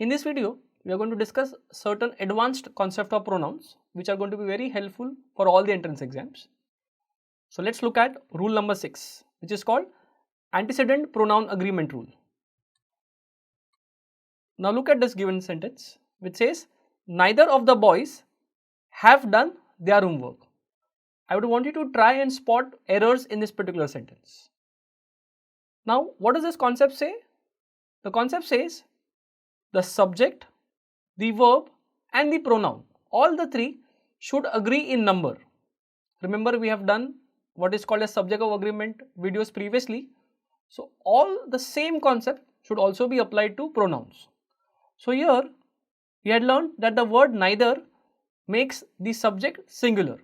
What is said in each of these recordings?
In this video, we are going to discuss certain advanced concept of pronouns which are going to be very helpful for all the entrance exams. So let's look at rule number 6, which is called Antecedent-Pronoun Agreement rule. Now look at this given sentence which says, neither of the boys have done their homework. I would want you to try and spot errors in this particular sentence. Now what does this concept say? The concept says the subject, the verb and the pronoun, all the three should agree in number. Remember, we have done what is called as subject of agreement videos previously. So all the same concept should also be applied to pronouns. So here we had learned that the word neither makes the subject singular.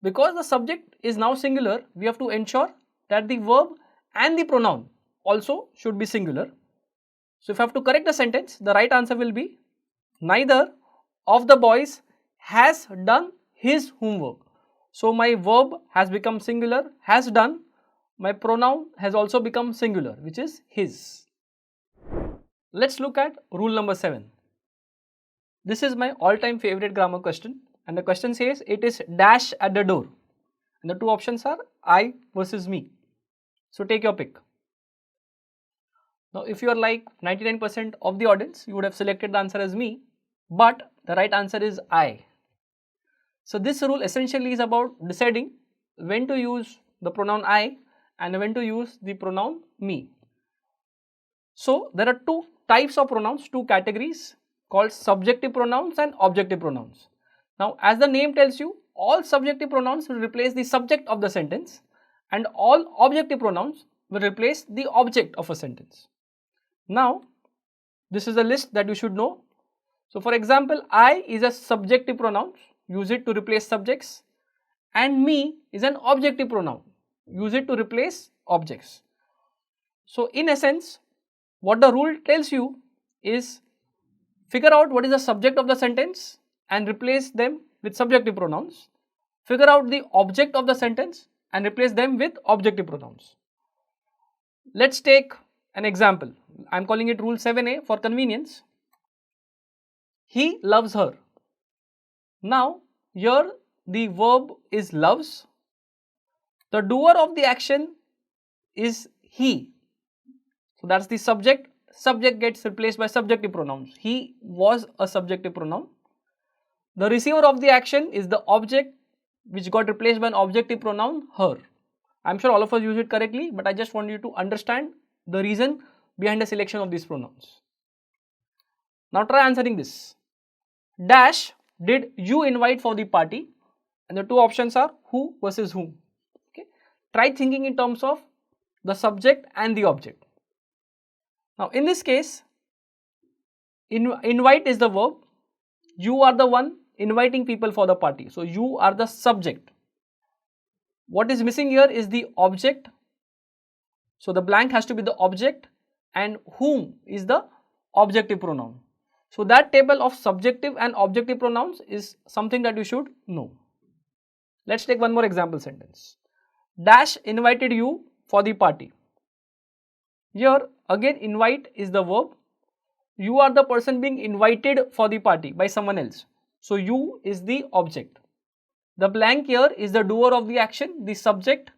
Because the subject is now singular, we have to ensure that the verb and the pronoun also should be singular. So if I have to correct the sentence, the right answer will be neither of the boys has done his homework. So my verb has become singular, has done. My pronoun has also become singular, which is his. Let's look at rule number 7. This is my all-time favorite grammar question, and the question says it is dash at the door, and the two options are I versus me. So take your pick. Now if you are like 99% of the audience, you would have selected the answer as me, but the right answer is I. So this rule essentially is about deciding when to use the pronoun I and when to use the pronoun me. So there are two types of pronouns, two categories called subjective pronouns and objective pronouns. Now as the name tells you, all subjective pronouns will replace the subject of the sentence and all objective pronouns will replace the object of a sentence. Now this is a list that you should know. So for example, I is a subjective pronoun, use it to replace subjects, and me is an objective pronoun, use it to replace objects. So in essence, what the rule tells you is figure out what is the subject of the sentence and replace them with subjective pronouns. Figure out the object of the sentence and replace them with objective pronouns. Let's take an example. I am calling it rule 7a for convenience. He loves her. Now here the verb is loves. The doer of the action is he. So that's the subject. Subject gets replaced by subjective pronouns. He was a subjective pronoun. The receiver of the action is the object which got replaced by an objective pronoun, her. I'm sure all of us use it correctly, but I just want you to understand the reason behind the selection of these pronouns. Now try answering this. Dash, did you invite for the party? And the two options are who versus whom. Okay. Try thinking in terms of the subject and the object. Now in this case, invite is the verb. You are the one inviting people for the party. So you are the subject. What is missing here is the object. So the blank has to be the object, and whom is the objective pronoun. So that table of subjective and objective pronouns is something that you should know. Let's take one more example sentence. Dash invited you for the party. Here again invite is the verb. You are the person being invited for the party by someone else. So you is the object. The blank here is the doer of the action, the subject.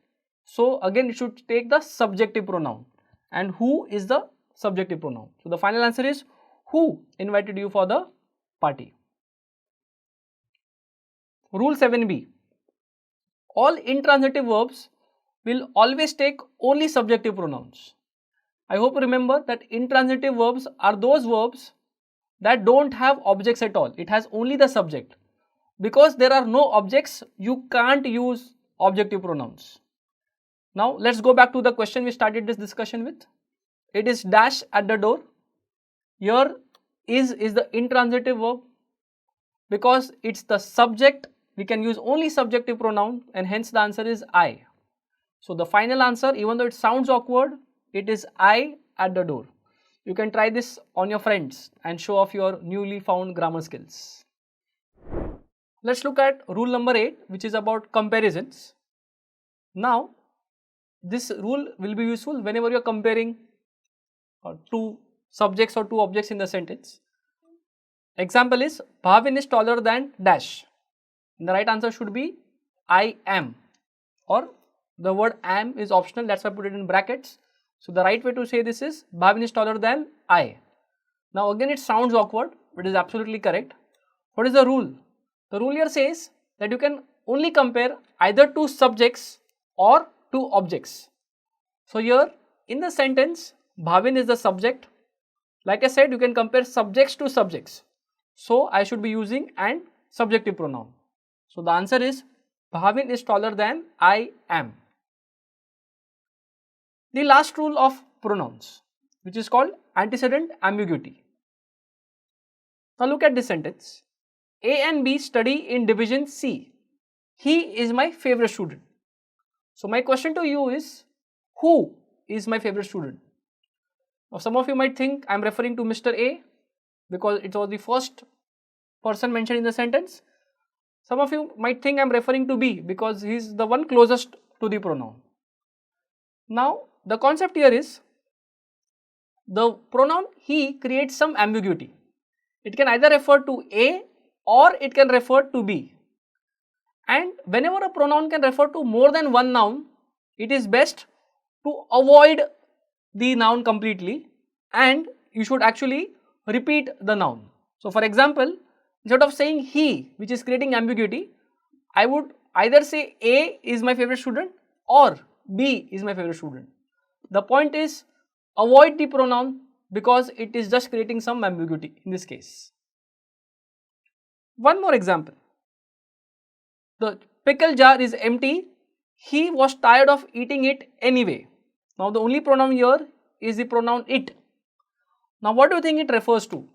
So again it should take the subjective pronoun, and who is the subjective pronoun. So the final answer is who invited you for the party. Rule 7b. All intransitive verbs will always take only subjective pronouns. I hope you remember that intransitive verbs are those verbs that don't have objects at all. It has only the subject. Because there are no objects, you can't use objective pronouns. Now let's go back to the question we started this discussion with. It is dash at the door. Here is the intransitive verb. Because it's the subject, we can use only subjective pronoun, and hence the answer is I. So the final answer, even though it sounds awkward, it is I at the door. You can try this on your friends and show off your newly found grammar skills. Let's look at rule number 8, which is about comparisons. Now this rule will be useful whenever you are comparing two subjects or two objects in the sentence. Example is Bhavin is taller than dash. And the right answer should be I am, or the word am is optional, that's why I put it in brackets. So the right way to say this is Bhavin is taller than I. Now again it sounds awkward, but it is absolutely correct. What is the rule? The rule here says that you can only compare either two subjects or two objects. So here in the sentence Bhavin is the subject. Like I said, you can compare subjects to subjects. So I should be using an subjective pronoun. So the answer is Bhavin is taller than I am. The last rule of pronouns, which is called antecedent ambiguity. Now look at this sentence. A and B study in division C. He is my favorite student. So my question to you is, who is my favorite student? Now some of you might think I am referring to Mr. A because it was the first person mentioned in the sentence. Some of you might think I am referring to B because he is the one closest to the pronoun. Now the concept here is the pronoun he creates some ambiguity. It can either refer to A or it can refer to B. And whenever a pronoun can refer to more than one noun, it is best to avoid the noun completely and you should actually repeat the noun. So for example, instead of saying he, which is creating ambiguity, I would either say A is my favorite student or B is my favorite student. The point is avoid the pronoun because it is just creating some ambiguity in this case. One more example. The pickle jar is empty. He was tired of eating it anyway. Now the only pronoun here is the pronoun it. Now what do you think it refers to?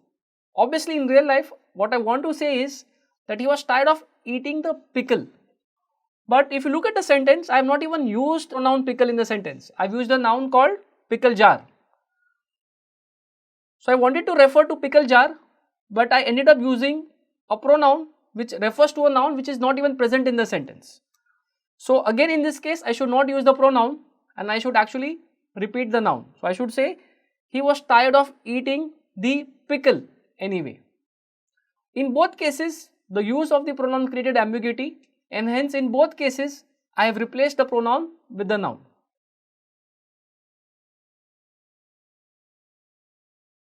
Obviously in real life what I want to say is that he was tired of eating the pickle. But if you look at the sentence, I have not even used pronoun pickle in the sentence. I have used a noun called pickle jar. So I wanted to refer to pickle jar, but I ended up using a pronoun which refers to a noun which is not even present in the sentence. So again in this case I should not use the pronoun and I should actually repeat the noun. So I should say he was tired of eating the pickle anyway. In both cases the use of the pronoun created ambiguity and hence in both cases I have replaced the pronoun with the noun.